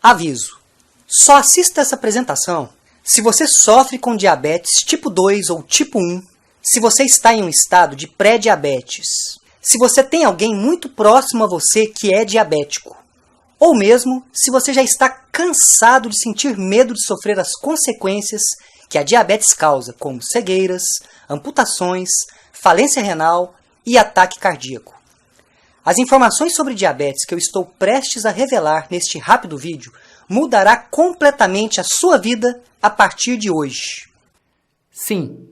Aviso: só assista essa apresentação se você sofre com diabetes tipo 2 ou tipo 1, se você está em um estado de pré-diabetes, se você tem alguém muito próximo a você que é diabético, ou mesmo se você já está cansado de sentir medo de sofrer as consequências que a diabetes causa, como cegueiras, amputações, falência renal e ataque cardíaco. As informações sobre diabetes que eu estou prestes a revelar neste rápido vídeo mudará completamente a sua vida a partir de hoje. Sim,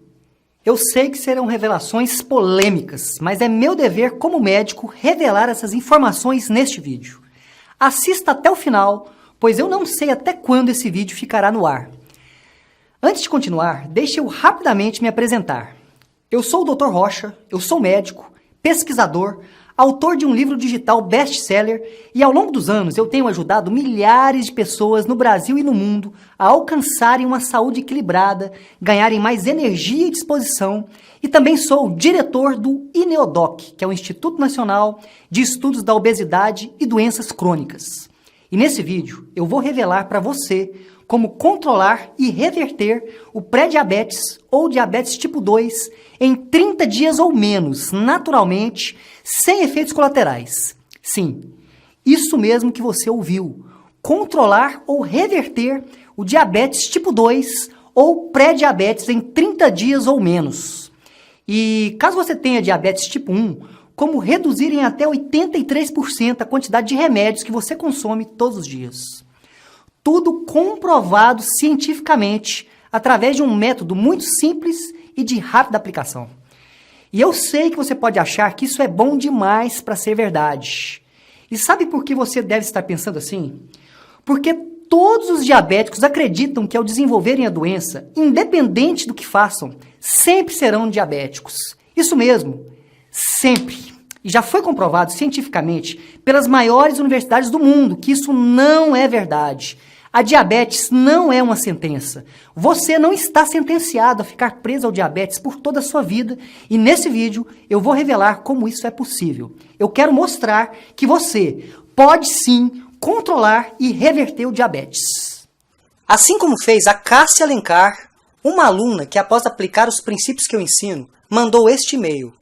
eu sei que serão revelações polêmicas, mas é meu dever como médico revelar essas informações neste vídeo. Assista até o final, pois eu não sei até quando esse vídeo ficará no ar. Antes de continuar, deixe eu rapidamente me apresentar. Eu sou o Dr. Rocha, eu sou médico, pesquisador, autor de um livro digital best-seller e ao longo dos anos eu tenho ajudado milhares de pessoas no Brasil e no mundo a alcançarem uma saúde equilibrada, ganharem mais energia e disposição, e também sou o diretor do INEODOC, que é o Instituto Nacional de Estudos da Obesidade e Doenças Crônicas. E nesse vídeo eu vou revelar para você como controlar e reverter o pré-diabetes ou diabetes tipo 2 em 30 dias ou menos, naturalmente, sem efeitos colaterais. Sim, isso mesmo que você ouviu. Controlar ou reverter o diabetes tipo 2 ou pré-diabetes em 30 dias ou menos. E caso você tenha diabetes tipo 1, como reduzir em até 83% a quantidade de remédios que você consome todos os dias. Tudo comprovado cientificamente através de um método muito simples e de rápida aplicação. E eu sei que você pode achar que isso é bom demais para ser verdade. E sabe por que você deve estar pensando assim? Porque todos os diabéticos acreditam que ao desenvolverem a doença, independente do que façam, sempre serão diabéticos. Isso mesmo, sempre. E já foi comprovado cientificamente pelas maiores universidades do mundo que isso não é verdade. A diabetes não é uma sentença. Você não está sentenciado a ficar preso ao diabetes por toda a sua vida e nesse vídeo eu vou revelar como isso é possível. Eu quero mostrar que você pode sim controlar e reverter o diabetes. Assim como fez a Cássia Alencar, uma aluna que após aplicar os princípios que eu ensino, mandou este e-mail.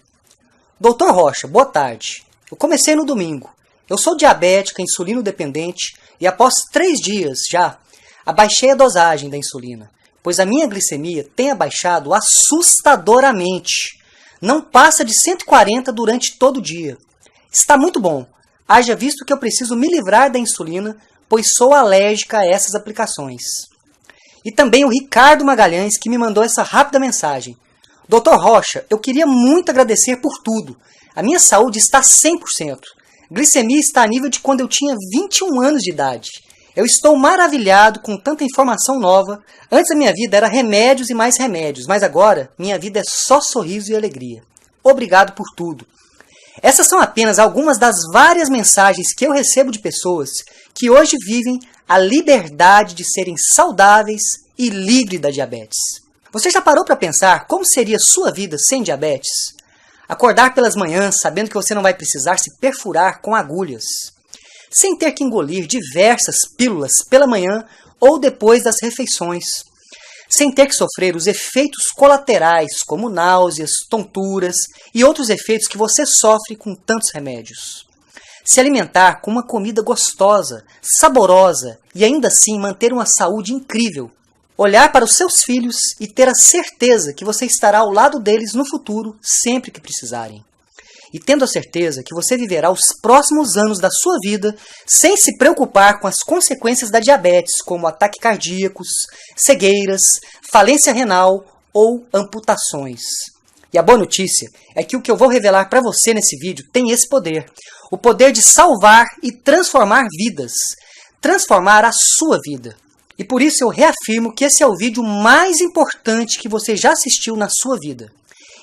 Dr. Rocha, boa tarde. Eu comecei no domingo. Eu sou diabética, insulino dependente e após 3 dias já, abaixei a dosagem da insulina, pois a minha glicemia tem abaixado assustadoramente. Não passa de 140 durante todo o dia. Está muito bom, haja visto que eu preciso me livrar da insulina, pois sou alérgica a essas aplicações. E também o Ricardo Magalhães que me mandou essa rápida mensagem. Dr. Rocha, eu queria muito agradecer por tudo. A minha saúde está 100%. Glicemia está a nível de quando eu tinha 21 anos de idade. Eu estou maravilhado com tanta informação nova. Antes a minha vida era remédios e mais remédios, mas agora minha vida é só sorriso e alegria. Obrigado por tudo. Essas são apenas algumas das várias mensagens que eu recebo de pessoas que hoje vivem a liberdade de serem saudáveis e livres da diabetes. Você já parou para pensar como seria sua vida sem diabetes? Acordar pelas manhãs sabendo que você não vai precisar se perfurar com agulhas, sem ter que engolir diversas pílulas pela manhã ou depois das refeições, sem ter que sofrer os efeitos colaterais como náuseas, tonturas e outros efeitos que você sofre com tantos remédios. Se alimentar com uma comida gostosa, saborosa e ainda assim manter uma saúde incrível. Olhar para os seus filhos e ter a certeza que você estará ao lado deles no futuro, sempre que precisarem. E tendo a certeza que você viverá os próximos anos da sua vida sem se preocupar com as consequências da diabetes, como ataques cardíacos, cegueiras, falência renal ou amputações. E a boa notícia é que o que eu vou revelar para você nesse vídeo tem esse poder. O poder de salvar e transformar vidas. Transformar a sua vida. E por isso eu reafirmo que esse é o vídeo mais importante que você já assistiu na sua vida.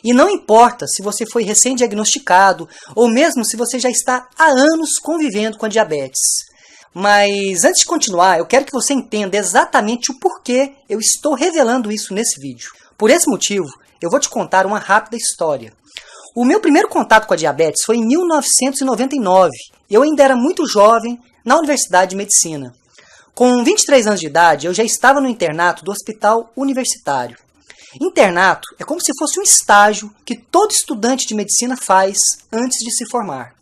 E não importa se você foi recém-diagnosticado ou mesmo se você já está há anos convivendo com a diabetes. Mas antes de continuar, eu quero que você entenda exatamente o porquê eu estou revelando isso nesse vídeo. Por esse motivo, eu vou te contar uma rápida história. O meu primeiro contato com a diabetes foi em 1999. Eu ainda era muito jovem na Universidade de Medicina. Com 23 anos de idade, eu já estava no internato do hospital universitário. Internato é como se fosse um estágio que todo estudante de medicina faz antes de se formar.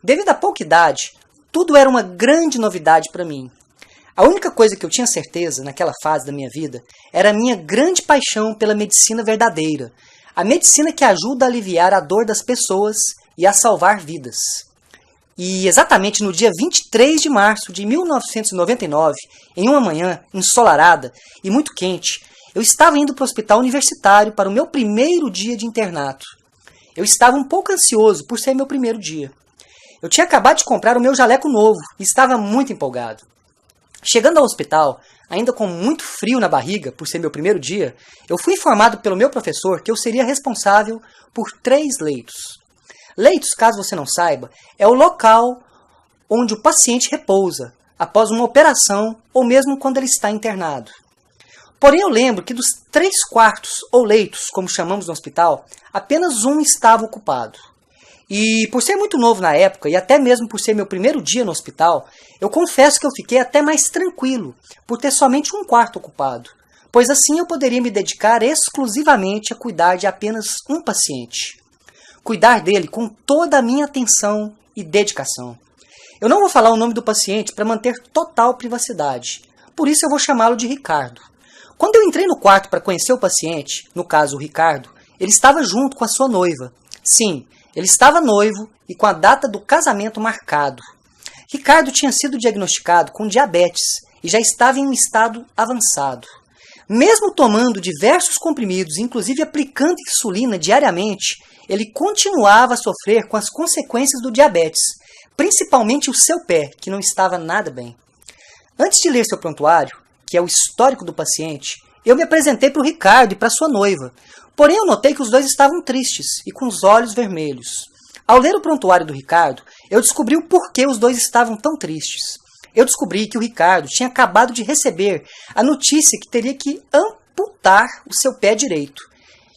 Devido à pouca idade, tudo era uma grande novidade para mim. A única coisa que eu tinha certeza naquela fase da minha vida era a minha grande paixão pela medicina verdadeira, a medicina que ajuda a aliviar a dor das pessoas e a salvar vidas. E exatamente no dia 23 de março de 1999, em uma manhã ensolarada e muito quente, eu estava indo para o hospital universitário para o meu primeiro dia de internato. Eu estava um pouco ansioso por ser meu primeiro dia. Eu tinha acabado de comprar o meu jaleco novo e estava muito empolgado. Chegando ao hospital, ainda com muito frio na barriga por ser meu primeiro dia, eu fui informado pelo meu professor que eu seria responsável por 3 leitos. Leitos, caso você não saiba, é o local onde o paciente repousa após uma operação ou mesmo quando ele está internado. Porém, eu lembro que dos 3 quartos ou leitos, como chamamos no hospital, apenas um estava ocupado. E por ser muito novo na época, e até mesmo por ser meu primeiro dia no hospital, eu confesso que eu fiquei até mais tranquilo por ter somente um quarto ocupado, pois assim eu poderia me dedicar exclusivamente a cuidar de apenas um paciente. Cuidar dele com toda a minha atenção e dedicação. Eu não vou falar o nome do paciente para manter total privacidade, por isso eu vou chamá-lo de Ricardo. Quando eu entrei no quarto para conhecer o paciente, no caso o Ricardo, ele estava junto com a sua noiva. Sim, ele estava noivo e com a data do casamento marcado. Ricardo tinha sido diagnosticado com diabetes e já estava em um estado avançado. Mesmo tomando diversos comprimidos, inclusive aplicando insulina diariamente, ele continuava a sofrer com as consequências do diabetes, principalmente o seu pé, que não estava nada bem. Antes de ler seu prontuário, que é o histórico do paciente, eu me apresentei para o Ricardo e para sua noiva. Porém, eu notei que os dois estavam tristes e com os olhos vermelhos. Ao ler o prontuário do Ricardo, eu descobri o porquê os dois estavam tão tristes. Eu descobri que o Ricardo tinha acabado de receber a notícia que teria que amputar o seu pé direito,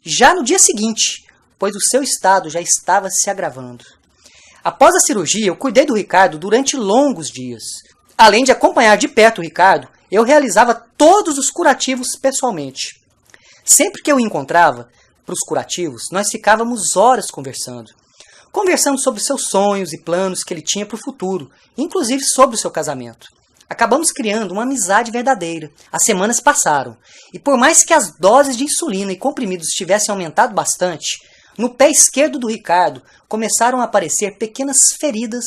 já no dia seguinte, pois o seu estado já estava se agravando. Após a cirurgia, eu cuidei do Ricardo durante longos dias. Além de acompanhar de perto o Ricardo, eu realizava todos os curativos pessoalmente. Sempre que eu o encontrava para os curativos, nós ficávamos horas conversando. Conversando sobre seus sonhos e planos que ele tinha para o futuro, inclusive sobre o seu casamento. Acabamos criando uma amizade verdadeira. As semanas passaram, e por mais que as doses de insulina e comprimidos tivessem aumentado bastante, no pé esquerdo do Ricardo começaram a aparecer pequenas feridas,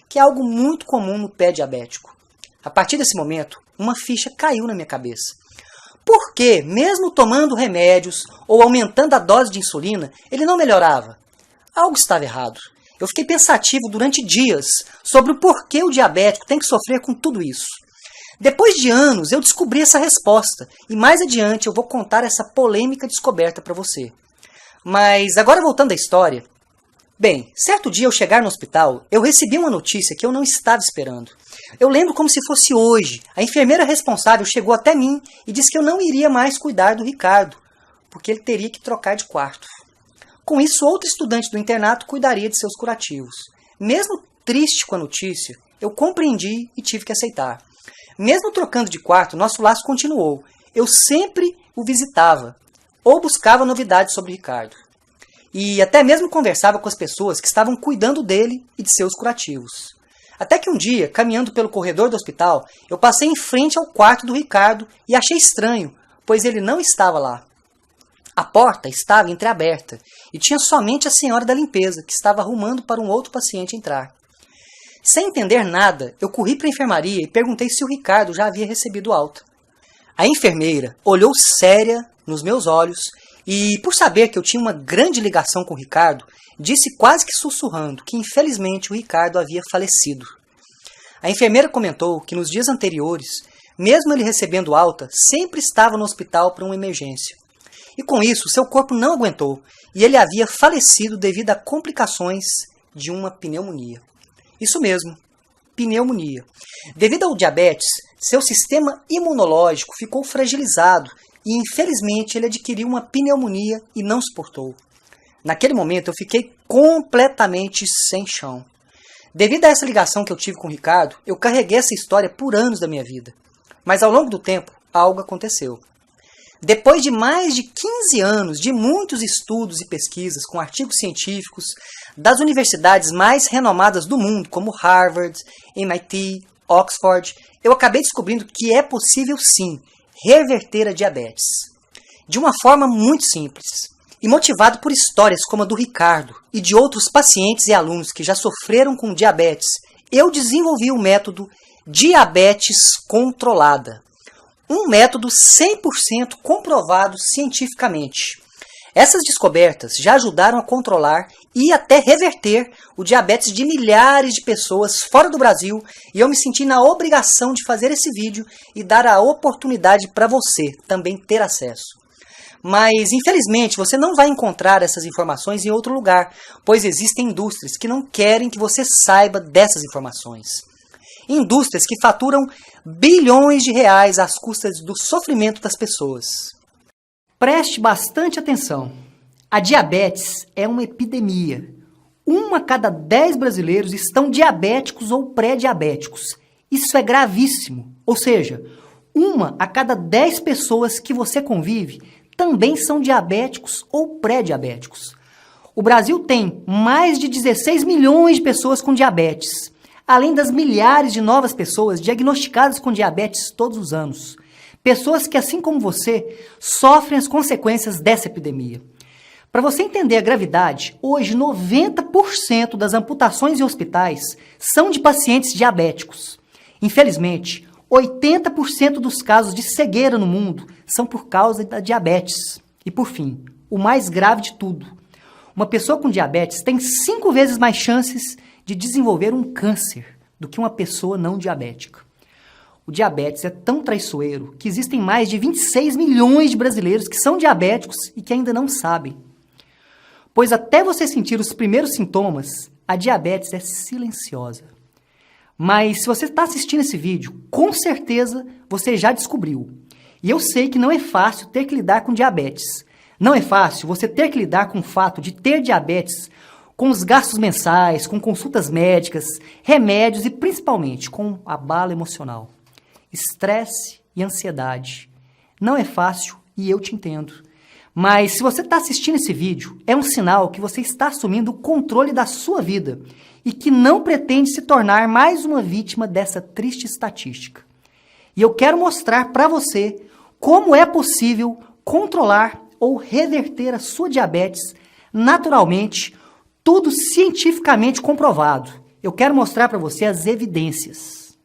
que é algo muito comum no pé diabético. A partir desse momento, uma ficha caiu na minha cabeça. Por que, mesmo tomando remédios ou aumentando a dose de insulina, ele não melhorava? Algo estava errado. Eu fiquei pensativo durante dias sobre o porquê o diabético tem que sofrer com tudo isso. Depois de anos, eu descobri essa resposta, e mais adiante eu vou contar essa polêmica descoberta para você. Mas agora voltando à história. Bem, certo dia ao chegar no hospital, eu recebi uma notícia que eu não estava esperando. Eu lembro como se fosse hoje. A enfermeira responsável chegou até mim e disse que eu não iria mais cuidar do Ricardo, porque ele teria que trocar de quarto. Com isso, outro estudante do internato cuidaria de seus curativos. Mesmo triste com a notícia, eu compreendi e tive que aceitar. Mesmo trocando de quarto, nosso laço continuou. Eu sempre o visitava ou buscava novidades sobre Ricardo. E até mesmo conversava com as pessoas que estavam cuidando dele e de seus curativos. Até que um dia, caminhando pelo corredor do hospital, eu passei em frente ao quarto do Ricardo e achei estranho, pois ele não estava lá. A porta estava entreaberta e tinha somente a senhora da limpeza, que estava arrumando para um outro paciente entrar. Sem entender nada, eu corri para a enfermaria e perguntei se o Ricardo já havia recebido alta. A enfermeira olhou séria nos meus olhos e, por saber que eu tinha uma grande ligação com o Ricardo, disse quase que sussurrando que infelizmente o Ricardo havia falecido. A enfermeira comentou que nos dias anteriores, mesmo ele recebendo alta, sempre estava no hospital para uma emergência. E com isso, seu corpo não aguentou e ele havia falecido devido a complicações de uma pneumonia. Isso mesmo, pneumonia. Devido ao diabetes, seu sistema imunológico ficou fragilizado e infelizmente ele adquiriu uma pneumonia e não suportou. Naquele momento eu fiquei completamente sem chão. Devido a essa ligação que eu tive com o Ricardo, eu carreguei essa história por anos da minha vida. Mas ao longo do tempo, algo aconteceu. Depois de mais de 15 anos de muitos estudos e pesquisas com artigos científicos das universidades mais renomadas do mundo, como Harvard, MIT, Oxford, eu acabei descobrindo que é possível sim reverter a diabetes. De uma forma muito simples. E motivado por histórias como a do Ricardo e de outros pacientes e alunos que já sofreram com diabetes, eu desenvolvi o método Diabetes Controlada. Um método 100% comprovado cientificamente. Essas descobertas já ajudaram a controlar e até reverter o diabetes de milhares de pessoas fora do Brasil, e eu me senti na obrigação de fazer esse vídeo e dar a oportunidade para você também ter acesso. Mas, infelizmente, você não vai encontrar essas informações em outro lugar, pois existem indústrias que não querem que você saiba dessas informações. Indústrias que faturam bilhões de reais às custas do sofrimento das pessoas. Preste bastante atenção. A diabetes é uma epidemia. 1 a cada 10 brasileiros estão diabéticos ou pré-diabéticos. Isso é gravíssimo. Ou seja, 1 a cada 10 pessoas que você convive também são diabéticos ou pré-diabéticos. O Brasil tem mais de 16 milhões de pessoas com diabetes, além das milhares de novas pessoas diagnosticadas com diabetes todos os anos. Pessoas que, assim como você, sofrem as consequências dessa epidemia. Para você entender a gravidade, hoje 90% das amputações em hospitais são de pacientes diabéticos. Infelizmente, 80% dos casos de cegueira no mundo são por causa da diabetes. E por fim, o mais grave de tudo, uma pessoa com diabetes tem 5 vezes mais chances de desenvolver um câncer do que uma pessoa não diabética. O diabetes é tão traiçoeiro que existem mais de 26 milhões de brasileiros que são diabéticos e que ainda não sabem. Pois até você sentir os primeiros sintomas, a diabetes é silenciosa. Mas se você está assistindo esse vídeo, com certeza você já descobriu. E eu sei que não é fácil ter que lidar com diabetes. Não é fácil você ter que lidar com o fato de ter diabetes, com os gastos mensais, com consultas médicas, remédios e principalmente com abalo emocional. Estresse e ansiedade. Não é fácil e eu te entendo. Mas se você está assistindo esse vídeo, é um sinal que você está assumindo o controle da sua vida e que não pretende se tornar mais uma vítima dessa triste estatística. E eu quero mostrar para você como é possível controlar ou reverter a sua diabetes naturalmente, tudo cientificamente comprovado. Eu quero mostrar para você as evidências.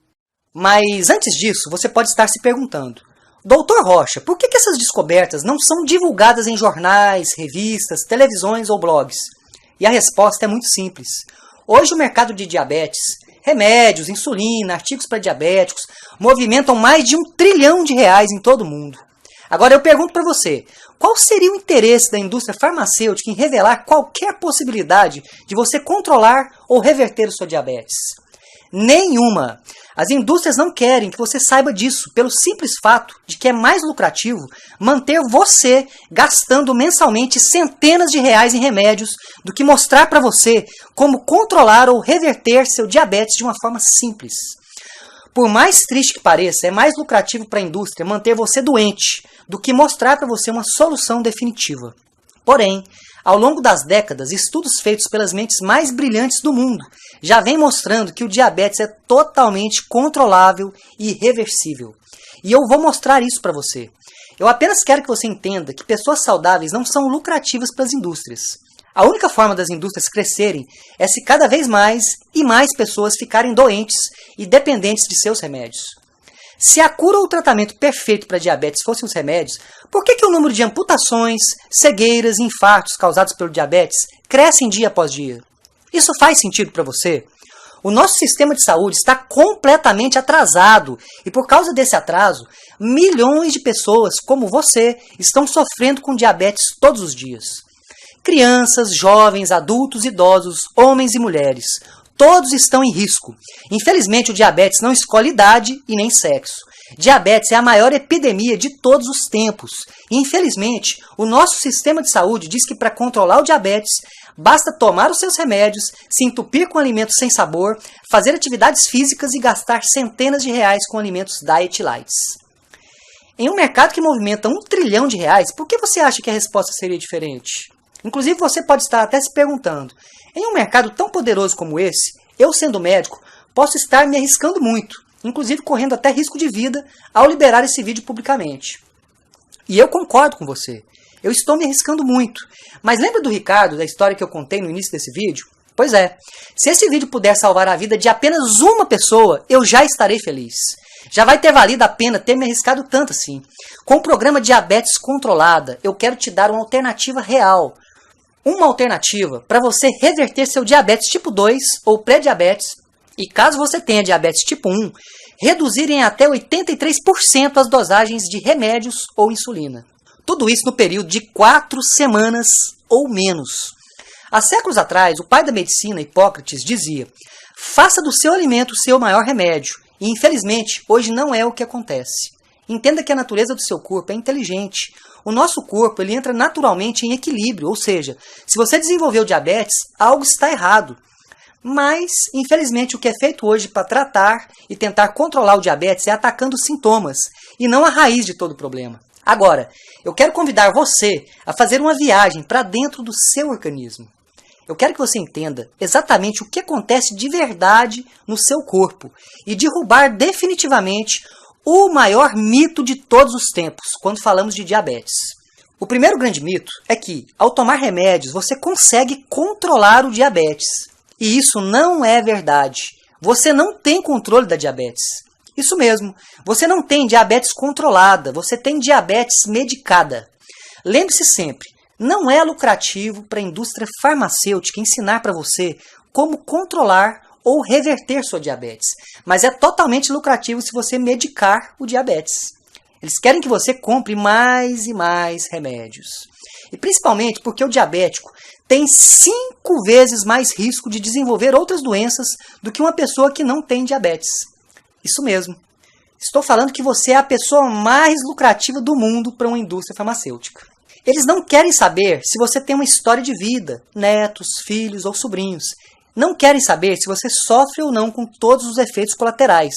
Mas antes disso, você pode estar se perguntando: Doutor Rocha, por que essas descobertas não são divulgadas em jornais, revistas, televisões ou blogs? E a resposta é muito simples. Hoje o mercado de diabetes, remédios, insulina, artigos para diabéticos, movimentam mais de R$1 trilhão em todo o mundo. Agora eu pergunto para você, qual seria o interesse da indústria farmacêutica em revelar qualquer possibilidade de você controlar ou reverter a sua diabetes? Nenhuma! As indústrias não querem que você saiba disso, pelo simples fato de que é mais lucrativo manter você gastando mensalmente centenas de reais em remédios do que mostrar para você como controlar ou reverter seu diabetes de uma forma simples. Por mais triste que pareça, é mais lucrativo para a indústria manter você doente do que mostrar para você uma solução definitiva. Porém, ao longo das décadas, estudos feitos pelas mentes mais brilhantes do mundo já vêm mostrando que o diabetes é totalmente controlável e reversível. E eu vou mostrar isso para você. Eu apenas quero que você entenda que pessoas saudáveis não são lucrativas para as indústrias. A única forma das indústrias crescerem é se cada vez mais e mais pessoas ficarem doentes e dependentes de seus remédios. Se a cura ou o tratamento perfeito para diabetes fossem os remédios, por que o número de amputações, cegueiras e infartos causados pelo diabetes crescem dia após dia? Isso faz sentido para você? O nosso sistema de saúde está completamente atrasado e por causa desse atraso, milhões de pessoas como você estão sofrendo com diabetes todos os dias. Crianças, jovens, adultos, idosos, homens e mulheres, todos estão em risco. Infelizmente, o diabetes não escolhe idade e nem sexo. Diabetes é a maior epidemia de todos os tempos. E, infelizmente, o nosso sistema de saúde diz que para controlar o diabetes, Basta tomar os seus remédios, se entupir com alimentos sem sabor, fazer atividades físicas e gastar centenas de reais com alimentos Diet Lights. Em um mercado que movimenta R$1 trilhão, por que você acha que a resposta seria diferente? Inclusive, você pode estar até se perguntando, em um mercado tão poderoso como esse, eu sendo médico, posso estar me arriscando muito, inclusive correndo até risco de vida ao liberar esse vídeo publicamente. E eu concordo com você, eu estou me arriscando muito. Mas lembra do Ricardo, da história que eu contei no início desse vídeo? Pois é, se esse vídeo puder salvar a vida de apenas uma pessoa, eu já estarei feliz. Já vai ter valido a pena ter me arriscado tanto assim. Com o programa Diabetes Controlada, eu quero te dar uma alternativa real. Uma alternativa para você reverter seu diabetes tipo 2 ou pré-diabetes e, caso você tenha diabetes tipo 1, reduzir em até 83% as dosagens de remédios ou insulina. Tudo isso no período de 4 semanas ou menos. Há séculos atrás, o pai da medicina, Hipócrates, dizia: faça do seu alimento o seu maior remédio. E, infelizmente, hoje não é o que acontece. Entenda que a natureza do seu corpo é inteligente. O nosso corpo ele entra naturalmente em equilíbrio, ou seja, se você desenvolveu diabetes, algo está errado. Mas, infelizmente, o que é feito hoje para tratar e tentar controlar o diabetes é atacando os sintomas, e não a raiz de todo o problema. Agora, eu quero convidar você a fazer uma viagem para dentro do seu organismo. Eu quero que você entenda exatamente o que acontece de verdade no seu corpo e derrubar definitivamente o maior mito de todos os tempos quando falamos de diabetes. O primeiro grande mito é que, ao tomar remédios, você consegue controlar o diabetes. E isso não é verdade. Você não tem controle da diabetes. Isso mesmo, você não tem diabetes controlada, você tem diabetes medicada. Lembre-se sempre, não é lucrativo para a indústria farmacêutica ensinar para você como controlar ou reverter sua diabetes, mas é totalmente lucrativo se você medicar o diabetes. Eles querem que você compre mais e mais remédios. E principalmente porque o diabético tem 5 vezes mais risco de desenvolver outras doenças do que uma pessoa que não tem diabetes. Isso mesmo. Estou falando que você é a pessoa mais lucrativa do mundo para uma indústria farmacêutica. Eles não querem saber se você tem uma história de vida, netos, filhos ou sobrinhos. Não querem saber se você sofre ou não com todos os efeitos colaterais.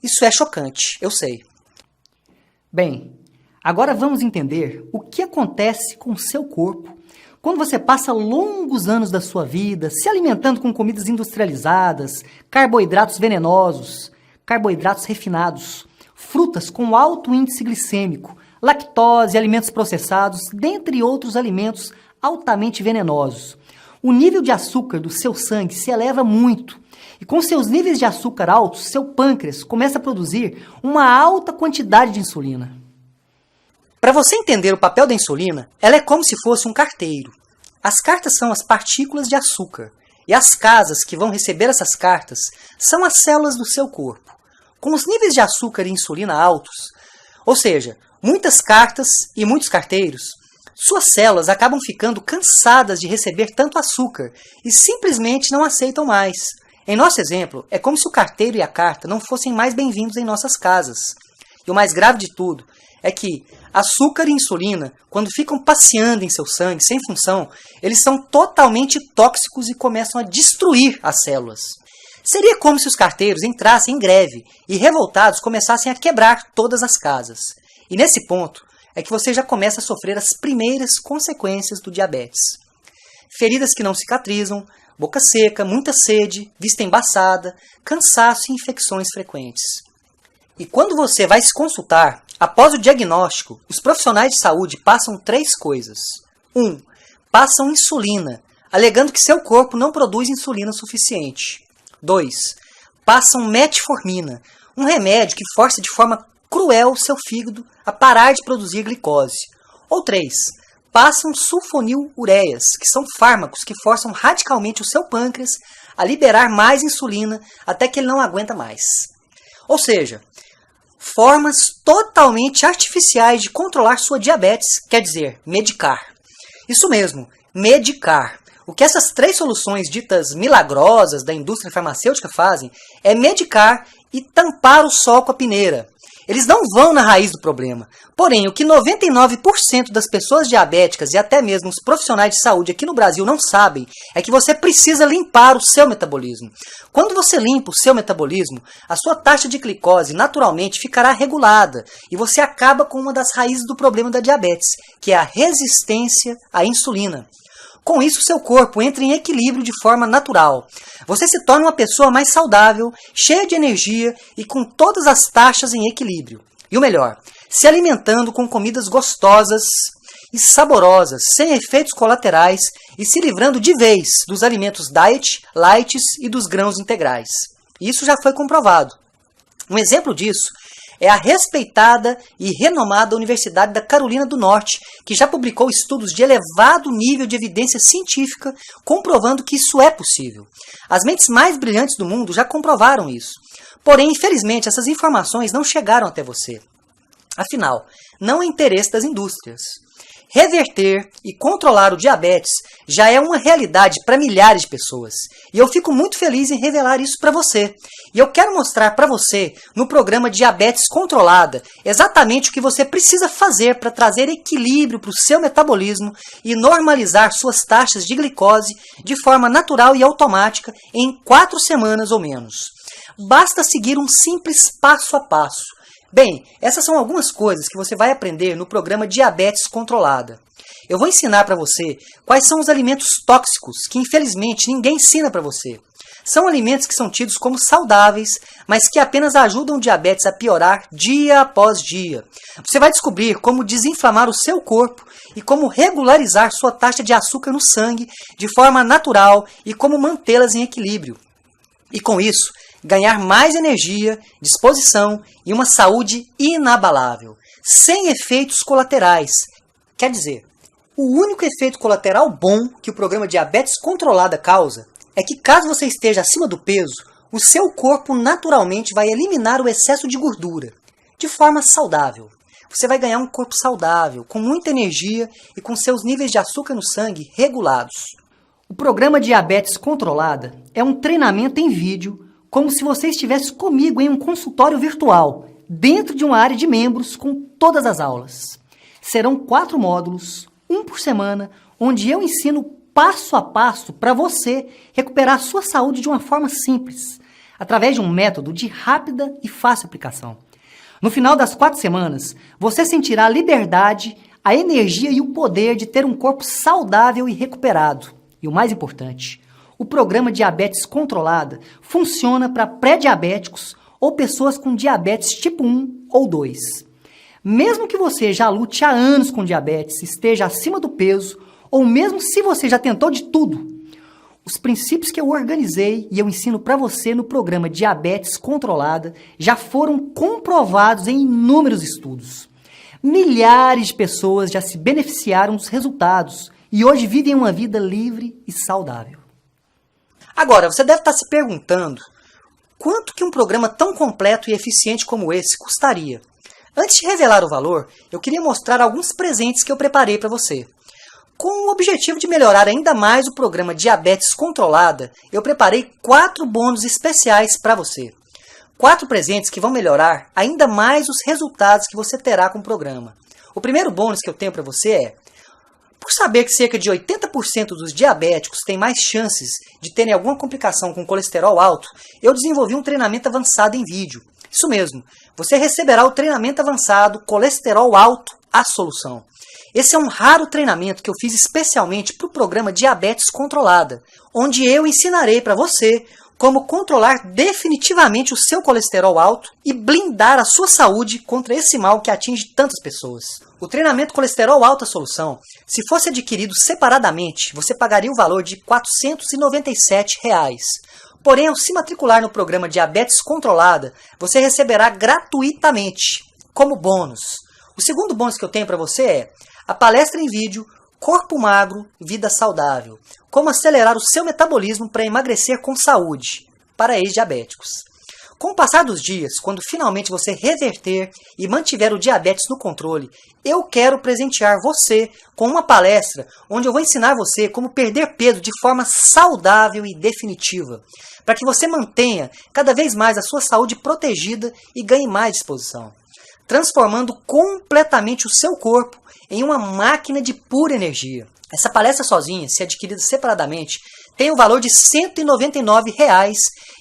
Isso é chocante, eu sei. Bem, agora vamos entender o que acontece com o seu corpo quando você passa longos anos da sua vida se alimentando com comidas industrializadas, carboidratos venenosos, carboidratos refinados, frutas com alto índice glicêmico, lactose, alimentos processados, dentre outros alimentos altamente venenosos. O nível de açúcar do seu sangue se eleva muito. E com seus níveis de açúcar altos, seu pâncreas começa a produzir uma alta quantidade de insulina. Para você entender o papel da insulina, ela é como se fosse um carteiro. As cartas são as partículas de açúcar. E as casas que vão receber essas cartas são as células do seu corpo. Com os níveis de açúcar e insulina altos, ou seja, muitas cartas e muitos carteiros, suas células acabam ficando cansadas de receber tanto açúcar e simplesmente não aceitam mais. Em nosso exemplo, é como se o carteiro e a carta não fossem mais bem-vindos em nossas casas. E o mais grave de tudo é que açúcar e insulina, quando ficam passeando em seu sangue sem função, eles são totalmente tóxicos e começam a destruir as células. Seria como se os carteiros entrassem em greve e, revoltados, começassem a quebrar todas as casas. E nesse ponto é que você já começa a sofrer as primeiras consequências do diabetes. Feridas que não cicatrizam, boca seca, muita sede, vista embaçada, cansaço e infecções frequentes. E quando você vai se consultar, após o diagnóstico, os profissionais de saúde passam 3 coisas. 1. Passam insulina, alegando que seu corpo não produz insulina suficiente. 2. Passam metformina, um remédio que força de forma cruel seu fígado a parar de produzir glicose. Ou 3. Passam sulfonilureias, que são fármacos que forçam radicalmente o seu pâncreas a liberar mais insulina até que ele não aguenta mais. Ou seja, formas totalmente artificiais de controlar sua diabetes, quer dizer, medicar. Isso mesmo, medicar. O que essas 3 soluções ditas milagrosas da indústria farmacêutica fazem é medicar e tampar o sol com a peneira. Eles não vão na raiz do problema. Porém, o que 99% das pessoas diabéticas e até mesmo os profissionais de saúde aqui no Brasil não sabem é que você precisa limpar o seu metabolismo. Quando você limpa o seu metabolismo, a sua taxa de glicose naturalmente ficará regulada e você acaba com uma das raízes do problema da diabetes, que é a resistência à insulina. Com isso, seu corpo entra em equilíbrio de forma natural. Você se torna uma pessoa mais saudável, cheia de energia e com todas as taxas em equilíbrio. E o melhor, se alimentando com comidas gostosas e saborosas, sem efeitos colaterais e se livrando de vez dos alimentos diet, lights e dos grãos integrais. Isso já foi comprovado. Um exemplo disso é a respeitada e renomada Universidade da Carolina do Norte, que já publicou estudos de elevado nível de evidência científica comprovando que isso é possível. As mentes mais brilhantes do mundo já comprovaram isso. Porém, infelizmente, essas informações não chegaram até você. Afinal, não é interesse das indústrias. Reverter e controlar o diabetes já é uma realidade para milhares de pessoas. E eu fico muito feliz em revelar isso para você. E eu quero mostrar para você, no programa Diabetes Controlada, exatamente o que você precisa fazer para trazer equilíbrio para o seu metabolismo e normalizar suas taxas de glicose de forma natural e automática em 4 semanas ou menos. Basta seguir um simples passo a passo. Bem, essas são algumas coisas que você vai aprender no programa Diabetes Controlada. Eu vou ensinar para você quais são os alimentos tóxicos que infelizmente ninguém ensina para você. São alimentos que são tidos como saudáveis, mas que apenas ajudam o diabetes a piorar dia após dia. Você vai descobrir como desinflamar o seu corpo e como regularizar sua taxa de açúcar no sangue de forma natural e como mantê-las em equilíbrio. E com isso, ganhar mais energia, disposição e uma saúde inabalável, sem efeitos colaterais. Quer dizer, o único efeito colateral bom que o programa Diabetes Controlada causa é que caso você esteja acima do peso, o seu corpo naturalmente vai eliminar o excesso de gordura, de forma saudável. Você vai ganhar um corpo saudável, com muita energia e com seus níveis de açúcar no sangue regulados. O programa Diabetes Controlada é um treinamento em vídeo, como se você estivesse comigo em um consultório virtual, dentro de uma área de membros com todas as aulas. Serão 4 módulos, um por semana, onde eu ensino passo a passo para você recuperar a sua saúde de uma forma simples, através de um método de rápida e fácil aplicação. No final das 4 semanas, você sentirá a liberdade, a energia e o poder de ter um corpo saudável e recuperado. E o mais importante, o programa Diabetes Controlada funciona para pré-diabéticos ou pessoas com diabetes tipo 1 ou 2. Mesmo que você já lute há anos com diabetes, esteja acima do peso, ou mesmo se você já tentou de tudo, os princípios que eu organizei e eu ensino para você no programa Diabetes Controlada já foram comprovados em inúmeros estudos. Milhares de pessoas já se beneficiaram dos resultados e hoje vivem uma vida livre e saudável. Agora, você deve estar se perguntando quanto que um programa tão completo e eficiente como esse custaria. Antes de revelar o valor, eu queria mostrar alguns presentes que eu preparei para você. Com o objetivo de melhorar ainda mais o programa Diabetes Controlada, eu preparei 4 bônus especiais para você. 4 presentes que vão melhorar ainda mais os resultados que você terá com o programa. O primeiro bônus que eu tenho para você é: por saber que cerca de 80% dos diabéticos têm mais chances de terem alguma complicação com colesterol alto, eu desenvolvi um treinamento avançado em vídeo. Isso mesmo, você receberá o treinamento avançado Colesterol Alto, a Solução. Esse é um raro treinamento que eu fiz especialmente para o programa Diabetes Controlada, onde eu ensinarei para você como controlar definitivamente o seu colesterol alto e blindar a sua saúde contra esse mal que atinge tantas pessoas. O treinamento Colesterol Alta Solução, se fosse adquirido separadamente, você pagaria o valor de R$ 497. Porém, ao se matricular no programa Diabetes Controlada, você receberá gratuitamente, como bônus. O segundo bônus que eu tenho para você é a palestra em vídeo Corpo Magro, Vida Saudável. Como acelerar o seu metabolismo para emagrecer com saúde, para ex-diabéticos. Com o passar dos dias, quando finalmente você reverter e mantiver o diabetes no controle, eu quero presentear você com uma palestra onde eu vou ensinar você como perder peso de forma saudável e definitiva, para que você mantenha cada vez mais a sua saúde protegida e ganhe mais disposição. transformando completamente o seu corpo em uma máquina de pura energia. Essa palestra sozinha, se adquirida separadamente, tem o valor de R$ 199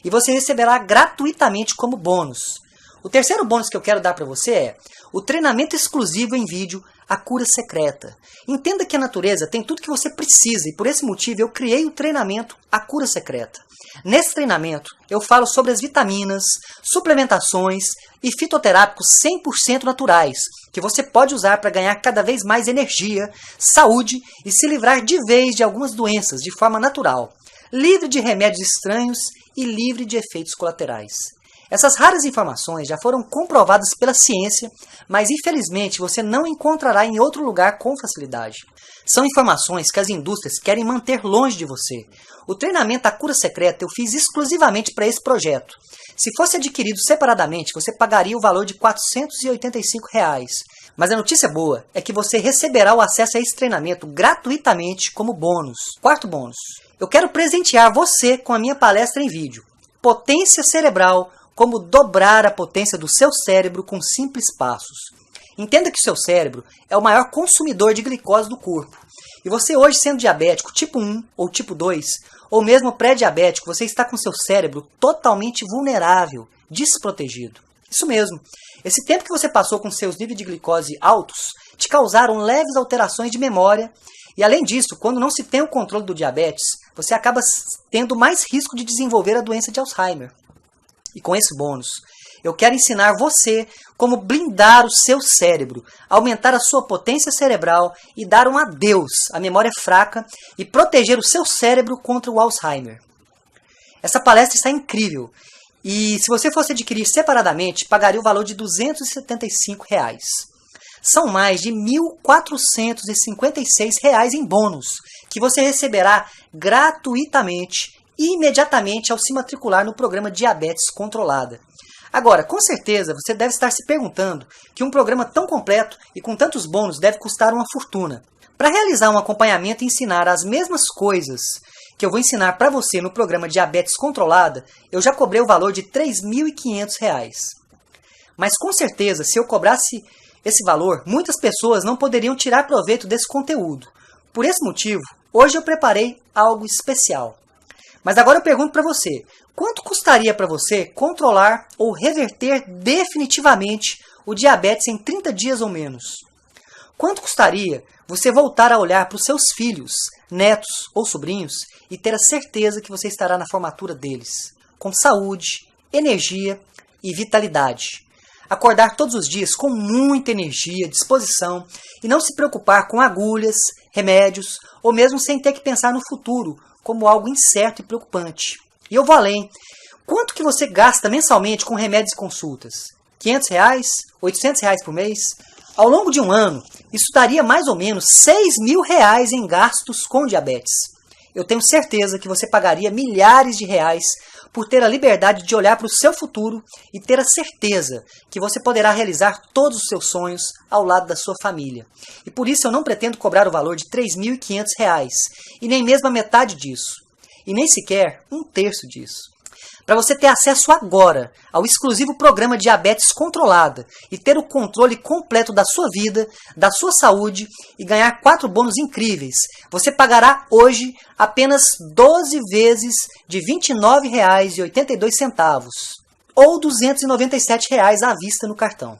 e você receberá gratuitamente como bônus. O terceiro bônus que eu quero dar para você é o treinamento exclusivo em vídeo, A Cura Secreta. Entenda que a natureza tem tudo que você precisa e por esse motivo eu criei o treinamento A Cura Secreta. Nesse treinamento eu falo sobre as vitaminas, suplementações e fitoterápicos 100% naturais que você pode usar para ganhar cada vez mais energia, saúde e se livrar de vez de algumas doenças de forma natural, livre de remédios estranhos e livre de efeitos colaterais. Essas raras informações já foram comprovadas pela ciência, mas infelizmente você não encontrará em outro lugar com facilidade. São informações que as indústrias querem manter longe de você. O treinamento A Cura Secreta eu fiz exclusivamente para esse projeto. Se fosse adquirido separadamente, você pagaria o valor de R$ 485. Mas a notícia boa é que você receberá o acesso a esse treinamento gratuitamente como bônus. Quarto bônus. Eu quero presentear você com a minha palestra em vídeo. Potência Cerebral, como dobrar a potência do seu cérebro com simples passos. Entenda que o seu cérebro é o maior consumidor de glicose do corpo. E você hoje sendo diabético tipo 1 ou tipo 2, ou mesmo pré-diabético, você está com seu cérebro totalmente vulnerável, desprotegido. Isso mesmo. Esse tempo que você passou com seus níveis de glicose altos te causaram leves alterações de memória. E além disso, quando não se tem o controle do diabetes, você acaba tendo mais risco de desenvolver a doença de Alzheimer. E com esse bônus, eu quero ensinar você como blindar o seu cérebro, aumentar a sua potência cerebral e dar um adeus à memória fraca e proteger o seu cérebro contra o Alzheimer. Essa palestra está incrível e se você fosse adquirir separadamente, pagaria o valor de R$ 275. São mais de R$ 1.456 em bônus, que você receberá gratuitamente e imediatamente ao se matricular no programa Diabetes Controlada. Agora, com certeza, você deve estar se perguntando que um programa tão completo e com tantos bônus deve custar uma fortuna. Para realizar um acompanhamento e ensinar as mesmas coisas que eu vou ensinar para você no programa Diabetes Controlada, eu já cobrei o valor de R$ 3.500. Mas com certeza, se eu cobrasse esse valor, muitas pessoas não poderiam tirar proveito desse conteúdo. Por esse motivo, hoje eu preparei algo especial. Mas agora eu pergunto para você, quanto custaria para você controlar ou reverter definitivamente o diabetes em 30 dias ou menos? Quanto custaria você voltar a olhar para os seus filhos, netos ou sobrinhos e ter a certeza que você estará na formatura deles, com saúde, energia e vitalidade? Acordar todos os dias com muita energia, disposição e não se preocupar com agulhas, remédios ou mesmo sem ter que pensar no futuro como algo incerto e preocupante. E eu vou além. Quanto que você gasta mensalmente com remédios e consultas? R$ 500? R$ 800 por mês? Ao longo de um ano, isso daria mais ou menos R$ 6.000 em gastos com diabetes. Eu tenho certeza que você pagaria milhares de reais por ter a liberdade de olhar para o seu futuro e ter a certeza que você poderá realizar todos os seus sonhos ao lado da sua família. E por isso eu não pretendo cobrar o valor de R$ 3.500 e nem mesmo a metade disso, e nem sequer um terço disso. Para você ter acesso agora ao exclusivo programa Diabetes Controlada e ter o controle completo da sua vida, da sua saúde e ganhar 4 bônus incríveis, você pagará hoje apenas 12 vezes de R$ 29,82 ou R$ 297 à vista no cartão.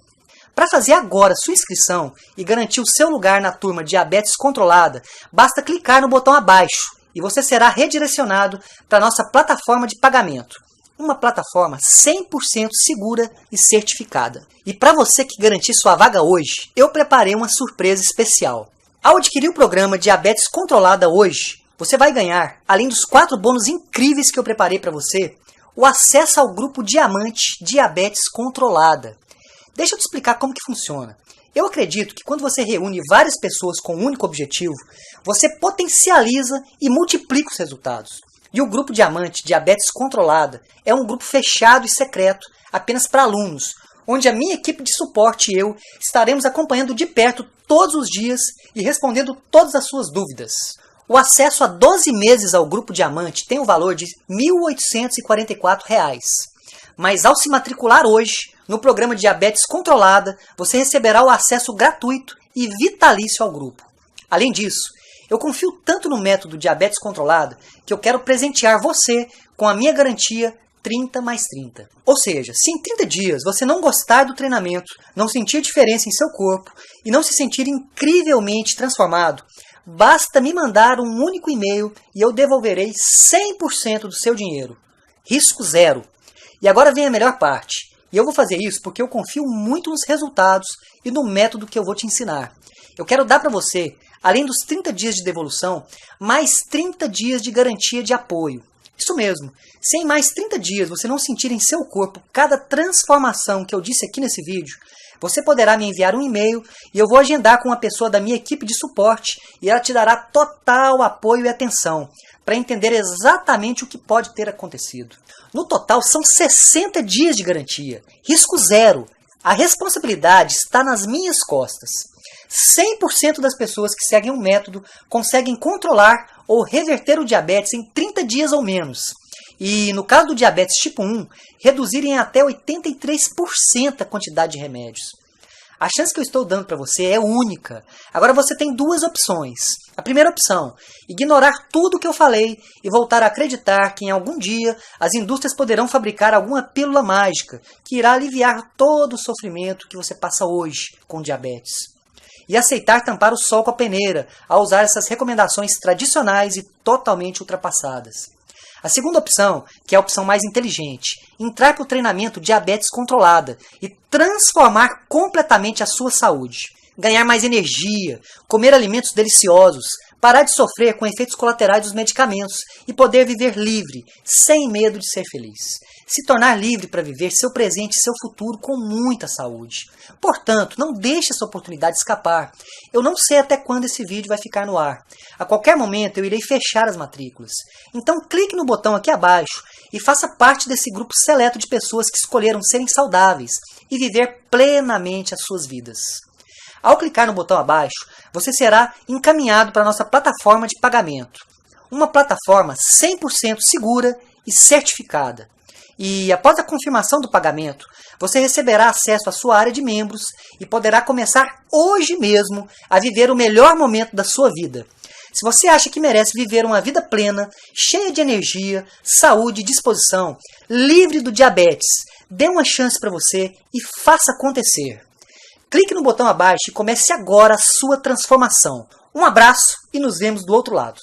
Para fazer agora sua inscrição e garantir o seu lugar na turma Diabetes Controlada, basta clicar no botão abaixo e você será redirecionado para a nossa plataforma de pagamento. Uma plataforma 100% segura e certificada. E para você que garantir sua vaga hoje, eu preparei uma surpresa especial. Ao adquirir o programa Diabetes Controlada hoje, você vai ganhar, além dos 4 bônus incríveis que eu preparei para você, o acesso ao grupo Diamante Diabetes Controlada. Deixa eu te explicar como que funciona. Eu acredito que quando você reúne várias pessoas com um único objetivo, você potencializa e multiplica os resultados. E o Grupo Diamante Diabetes Controlada é um grupo fechado e secreto apenas para alunos, onde a minha equipe de suporte e eu estaremos acompanhando de perto todos os dias e respondendo todas as suas dúvidas. O acesso a 12 meses ao Grupo Diamante tem o valor de R$ 1.844. Mas ao se matricular hoje, No programa Diabetes Controlada, você receberá o acesso gratuito e vitalício ao grupo. Além disso, eu confio tanto no método Diabetes Controlada que eu quero presentear você com a minha garantia 30+30. Ou seja, se em 30 dias você não gostar do treinamento, não sentir diferença em seu corpo e não se sentir incrivelmente transformado, basta me mandar um único e-mail e eu devolverei 100% do seu dinheiro. Risco zero. E agora vem a melhor parte. E eu vou fazer isso porque eu confio muito nos resultados e no método que eu vou te ensinar. Eu quero dar para você, além dos 30 dias de devolução, mais 30 dias de garantia de apoio. Isso mesmo, se em mais 30 dias você não sentir em seu corpo cada transformação que eu disse aqui nesse vídeo, você poderá me enviar um e-mail e eu vou agendar com uma pessoa da minha equipe de suporte e ela te dará total apoio e atenção para entender exatamente o que pode ter acontecido. No total, são 60 dias de garantia, risco zero. A responsabilidade está nas minhas costas. 100% das pessoas que seguem o método conseguem controlar ou reverter o diabetes em 30 dias ou menos. E, no caso do diabetes tipo 1, reduzirem até 83% a quantidade de remédios. A chance que eu estou dando para você é única. Agora você tem duas opções. A primeira opção, ignorar tudo o que eu falei e voltar a acreditar que em algum dia as indústrias poderão fabricar alguma pílula mágica que irá aliviar todo o sofrimento que você passa hoje com diabetes. E aceitar tampar o sol com a peneira ao usar essas recomendações tradicionais e totalmente ultrapassadas. A segunda opção, que é a opção mais inteligente, entrar para o treinamento Diabetes Controlada e transformar completamente a sua saúde. Ganhar mais energia, comer alimentos deliciosos, parar de sofrer com efeitos colaterais dos medicamentos e poder viver livre, sem medo de ser feliz. Se tornar livre para viver seu presente e seu futuro com muita saúde. Portanto, não deixe essa oportunidade escapar. Eu não sei até quando esse vídeo vai ficar no ar. A qualquer momento eu irei fechar as matrículas. Então clique no botão aqui abaixo e faça parte desse grupo seleto de pessoas que escolheram serem saudáveis e viver plenamente as suas vidas. Ao clicar no botão abaixo, você será encaminhado para a nossa plataforma de pagamento. Uma plataforma 100% segura e certificada. E após a confirmação do pagamento, você receberá acesso à sua área de membros e poderá começar hoje mesmo a viver o melhor momento da sua vida. Se você acha que merece viver uma vida plena, cheia de energia, saúde e disposição, livre do diabetes, dê uma chance para você e faça acontecer. Clique no botão abaixo e comece agora a sua transformação. Um abraço e nos vemos do outro lado.